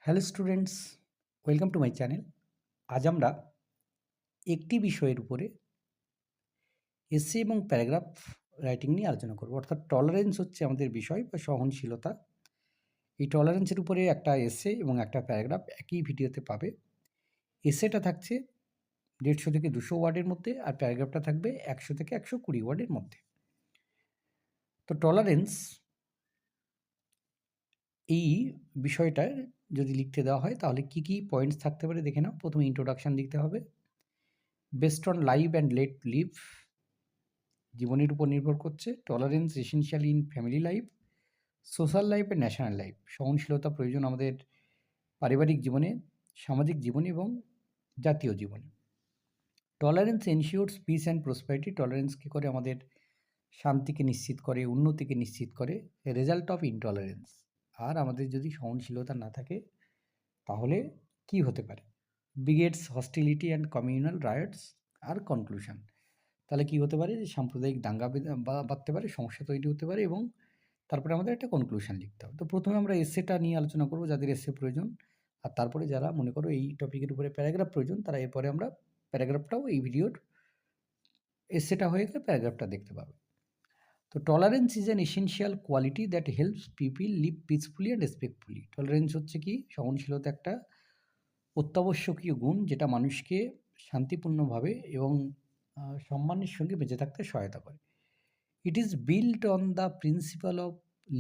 Hello students, welcome to my channel. আজ আমরা একটি বিষয়ের উপরে এসে এবং প্যারাগ্রাফ রাইটিং নিয়ে আলোচনা করব। অর্থাৎ টলারেন্স হচ্ছে আমাদের বিষয় বা সহনশীলতা। এই টলারেন্সের উপরে একটা এসে এবং একটা প্যারাগ্রাফ একই ভিডিওতে পাবে। এসেটা থাকছে 150 থেকে 200 ওয়ার্ডের মধ্যে, আর প্যারাগ্রাফটা থাকবে 100 থেকে 120 ওয়ার্ডের মধ্যে। তো টলারেন্স এই বিষয়টা যদি লিখতে দেওয়া হয় তাহলে কি কি পয়েন্টস থাকতে পারে দেখে নাও। প্রথমে ইন্ট্রোডাকশন লিখতে হবে। Best on live and let leave, জীবনের উপর নির্ভর করছে। Tolerance essential in family life, social life and national life, সহনশীলতা প্রয়োজন আমাদের পারিবারিক জীবনে, সামাজিক জীবনে এবং জাতীয় জীবনে। Tolerance ensures peace and prosperity, tolerance কী করে আমাদের শান্তিকে নিশ্চিত করে, উন্নতিকে নিশ্চিত করে। রেজাল্ট অফ ইনটলারেন্স, আর আমাদের যদি সহনশীলতা না থাকে তাহলে কি হতে পারে? Begets hostility and communal riots. আর কনক্লুশন, তাহলে কি হতে পারে? যে সাম্প্রদায়িক দাঙ্গা বাঁধতে পারে, সমস্যা তৈরি হতে পারে, এবং তারপরে আমাদের একটা কনক্লুশন লিখতে হবে। তো প্রথমে আমরা এসেটা নিয়ে আলোচনা করব, যাদের এসে প্রয়োজন, আর তারপরে যারা মনে করো এই টপিকের উপরে প্যারাগ্রাফ প্রয়োজন, তারা এরপরে আমরা প্যারাগ্রাফটাও এই ভিডিওর এসেটা হয়ে গেলে প্যারাগ্রাফটা দেখতে পাবে। তো tolerance is an essential quality that helps people live peacefully and respectfully. Tolerance হচ্ছে কি? সহনশীলতা একটা অত্যাবশ্যকীয় গুণ যেটা মানুষকে শান্তিপূর্ণভাবে এবং সম্মানের সঙ্গে বেঁচে থাকতে সহায়তা করে। It is built on the principle of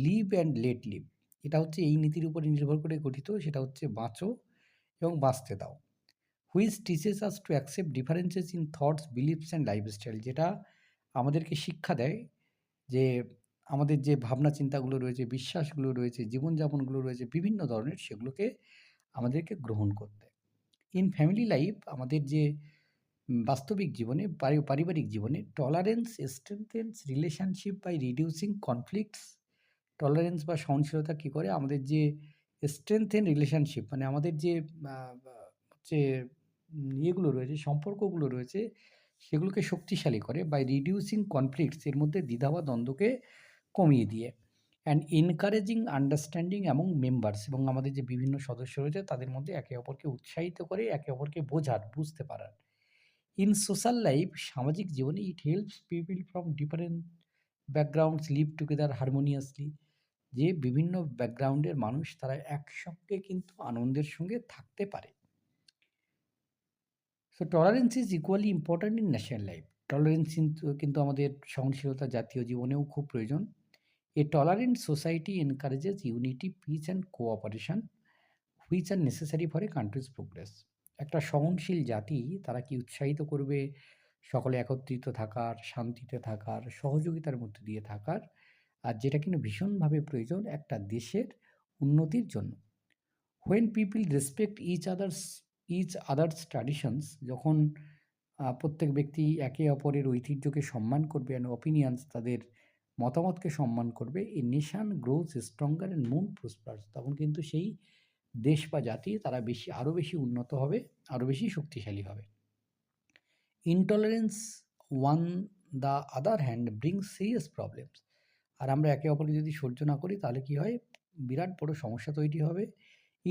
live and let live. এটা হচ্ছে এই নীতির উপরে নির্ভর করে গঠিত, সেটা হচ্ছে বাঁচো এবং বাঁচতে দাও। Which teaches us to accept differences in thoughts, believes and lifestyle, যেটা আমাদেরকে শিক্ষা দেয় যে আমাদের যে ভাবনা চিন্তাগুলো রয়েছে, বিশ্বাসগুলো রয়েছে, জীবনযাপনগুলো রয়েছে বিভিন্ন ধরনের, সেগুলোকে আমাদেরকে গ্রহণ করতে। ইন ফ্যামিলি লাইফ, আমাদের যে বাস্তবিক জীবনে, পারিবারিক জীবনে, tolerance strengthens relationship by reducing conflicts. Tolerance বা সহনশীলতা কী করে? আমাদের যে স্ট্রেংথেন রিলেশনশিপ, মানে আমাদের যে হচ্ছে ইয়েগুলো রয়েছে, সম্পর্কগুলো রয়েছে, সেগুলোকে শক্তিশালী করে। বাই রিডিউসিং কনফ্লিক্টস, এর মধ্যে দ্বিধা বা দ্বন্দ্বকে কমিয়ে দিয়ে। And encouraging understanding among members, এবং আমাদের যে বিভিন্ন সদস্য রয়েছে তাদের মধ্যে একে অপরকে উৎসাহিত করে, একে অপরকে বুঝতে পারার। ইন সোশ্যাল লাইফ, সামাজিক জীবনে, it helps people from different backgrounds live together harmoniously, যে বিভিন্ন ব্যাকগ্রাউন্ডের মানুষ তারা একসঙ্গে কিন্তু আনন্দের সঙ্গে থাকতে পারে। So tolerance is equally important in national life. Tolerance কিন্তু আমাদের সহনশীলতা জাতীয় জীবনেও খুব প্রয়োজন। A tolerant society encourages unity, peace and cooperation, which are necessary for a country's progress. একটা সহনশীল জাতি তারা কি উৎসাহিত করবে? সকলে একত্রিত থাকার, শান্তিতে থাকার, সহযোগিতার মধ্যে দিয়ে থাকার, আর যেটা কিন্তু ভীষণভাবে প্রয়োজন একটা দেশের উন্নতির জন্য। When people respect each others traditions, যখন প্রত্যেক ব্যক্তি একে অপরের ঐতিহ্যকে সম্মান করবে, অ্যান্ড অপিনিয়ন্স, তাদের মতামতকে সম্মান করবে, a nation grows stronger and move prospers, তখন কিন্তু সেই দেশ বা জাতি তারা আরও বেশি উন্নত হবে, আরও বেশি শক্তিশালী হবে। Intolerance on the other hand brings serious problems, আর আমরা একে অপরকে যদি সহ্য না করি তাহলে কি হয়? বিরাট বড় সমস্যা তৈরি হবে।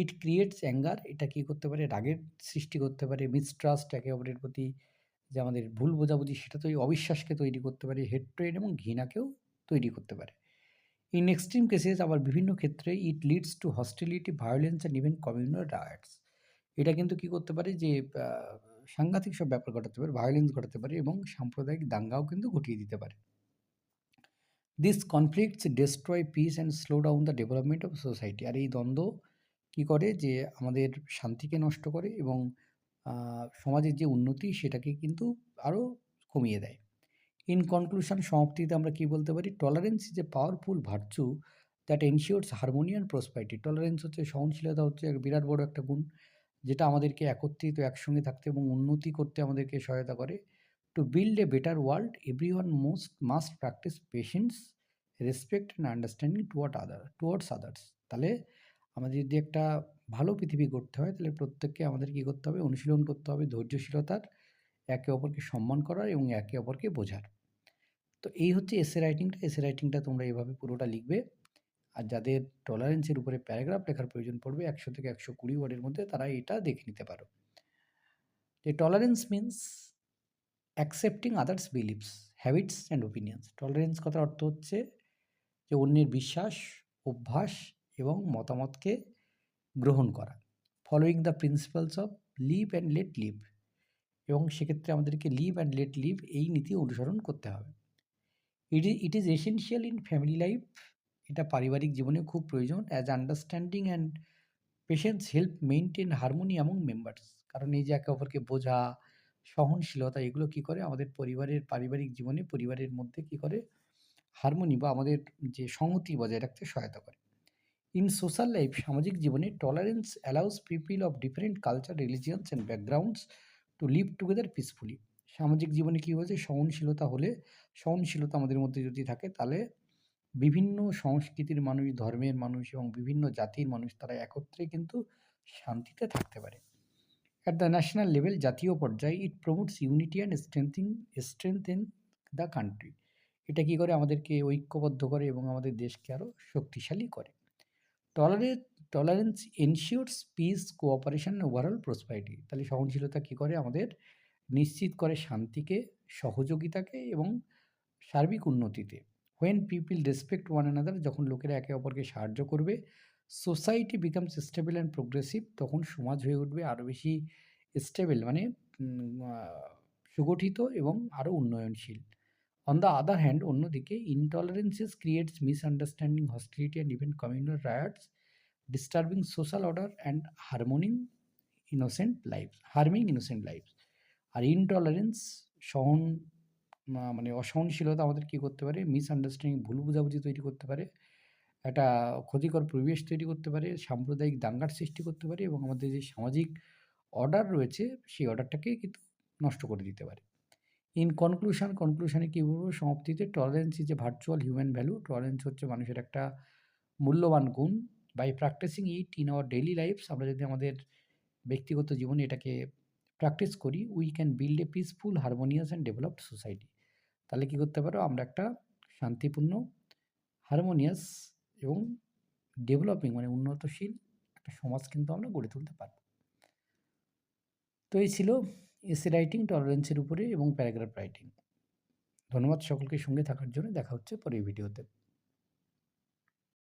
ইট ক্রিয়েটস অ্যাঙ্গার, এটা কী করতে পারে? রাগের সৃষ্টি করতে পারে। মিসট্রাস্ট, একে অপরের প্রতি যে আমাদের ভুল বোঝাবুঝি, সেটা অবিশ্বাসকে তৈরি করতে পারে। হেট্রেড এবং ঘৃণাকেও তৈরি করতে পারে। ইন এক্সট্রিম কেসেস, আবার বিভিন্ন ক্ষেত্রে, it leads to hostility, violence and even communal riots, এটা কিন্তু কী করতে পারে? যে সাংঘাতিক সব ব্যাপার ঘটাতে পারে, ভায়োলেন্স ঘটাতে পারে, এবং সাম্প্রদায়িক দাঙ্গাও কিন্তু ঘটিয়ে দিতে পারে। This conflicts destroy peace and slow down the development of society, আর এই দ্বন্দ্ব কী করে? যে আমাদের শান্তিকে নষ্ট করে এবং সমাজের যে উন্নতি সেটাকে কিন্তু আরও কমিয়ে দেয়। ইন কনক্লুশন, সমাপ্তিতে আমরা কী বলতে পারি? Tolerance is a powerful virtue that ensures harmony and prosperity. Tolerance হচ্ছে, সহনশীলতা হচ্ছে এক বিরাট বড় একটা গুণ, যেটা আমাদেরকে একত্রিত একসঙ্গে থাকতে এবং উন্নতি করতে আমাদেরকে সহায়তা করে। To build a better world, everyone must practice patience, respect and understanding towards others. তাহলে আমাদের যদি একটা ভালো পৃথিবী গড়তে হয়, তাহলে প্রত্যেককে আমাদের কী করতে হবে? অনুশীলন করতে হবে ধৈর্যশীলতার, একে অপরকে সম্মান করার এবং একে অপরকে বোঝার। তো এই হচ্ছে এসে রাইটিংটা। এসে রাইটিংটা তোমরা এভাবে পুরোটা লিখবে, আর যাদের টলারেন্সের উপরে প্যারাগ্রাফ লেখার প্রয়োজন পড়বে ১০০ থেকে ১২০ ওয়ার্ডের মধ্যে, তারা এটা দেখে নিতে পারো। যে tolerance means accepting others believes, habits and opinions. Tolerance কথার অর্থ হচ্ছে যে অন্যের বিশ্বাস, অভ্যাস এবং মতামতকে গ্রহণ করা। Following the principles of live and let live, এবং সেক্ষেত্রে আমাদেরকে লিভ অ্যান্ড লেট লিভ এই নীতি অনুসরণ করতে হবে। It is essential in family life, এটা পারিবারিক জীবনে খুব প্রয়োজন। As understanding and patience help maintain harmony among members. কারণ এই যে একে অপরকে বোঝা, সহনশীলতা, এগুলো কী করে আমাদের পরিবারের পারিবারিক জীবনে পরিবারের মধ্যে কী করে হারমোনি বা আমাদের যে সংহতি বজায় রাখতে সহায়তা করে। ইন সোশ্যাল লাইফ, সামাজিক জীবনে tolerance allows people of different culture, religions and backgrounds to live together peacefully. সামাজিক জীবনে কী হয়েছে, সহনশীলতা আমাদের মধ্যে যদি থাকে, তাহলে বিভিন্ন সংস্কৃতির মানুষ, ধর্মের মানুষ এবং বিভিন্ন জাতির মানুষ তারা একত্রে কিন্তু শান্তিতে থাকতে পারে। অ্যাট দ্য ন্যাশনাল লেভেল, জাতীয় পর্যায়ে, it promotes unity and strengthen the country. এটা কী করে আমাদেরকে ঐক্যবদ্ধ করে এবং আমাদের দেশকে আরও শক্তিশালী করে। Tolerance ensures piece, cooperation, overall prosperity. তাহলে সহনশীলতা কী করে আমাদের নিশ্চিত করে শান্তিকে, সহযোগিতাকে এবং সার্বিক উন্নতিতে। When people respect one another, যখন লোকেরা একে অপরকে সাহায্য করবে, society becomes stable and progressive, তখন সমাজ হয়ে উঠবে আরও বেশি স্টেবল, মানে সুগঠিত এবং আরও উন্নয়নশীল। অন দ্য আদার হ্যান্ড, অন্যদিকে intolerances creates misunderstanding, hostility and even communal riots, disturbing social order and harming innocent lifes. আর ইনটলারেন্স মানে অসহনশীলতা আমাদের কী করতে পারে, মিসআন্ডারস্ট্যান্ডিং, ভুল বোঝাবুঝি তৈরি করতে পারে, একটা ক্ষতিকর পরিবেশ তৈরি করতে পারে, সাম্প্রদায়িক দাঙ্গার সৃষ্টি করতে পারে এবং আমাদের যে সামাজিক অর্ডার রয়েছে সেই অর্ডারটাকে কিন্তু নষ্ট করে দিতে পারে। ইন কনক্লুশনে কী বলবো, সমাপ্তিতে, tolerance is a virtual human value. Tolerance হচ্ছে মানুষের একটা মূল্যবান গুণ। By practising it in our daily lifes, আমরা যদি আমাদের ব্যক্তিগত জীবনে এটাকে প্র্যাকটিস করি, we can build a peaceful, harmonious and developed society. তাহলে কী করতে পারো, আমরা একটা শান্তিপূর্ণ, হারমোনিয়াস এবং ডেভেলপিং মানে উন্নতশীল একটা সমাজ কিন্তু আমরা গড়ে তুলতে পারব। তো এই ছিল এসে রাইটিং টলারেন্সের উপরে এবং প্যারাগ্রাফ রাইটিং। ধন্যবাদ সকলকে সঙ্গে থাকার জন্য। দেখা হচ্ছে পরের ভিডিওতে।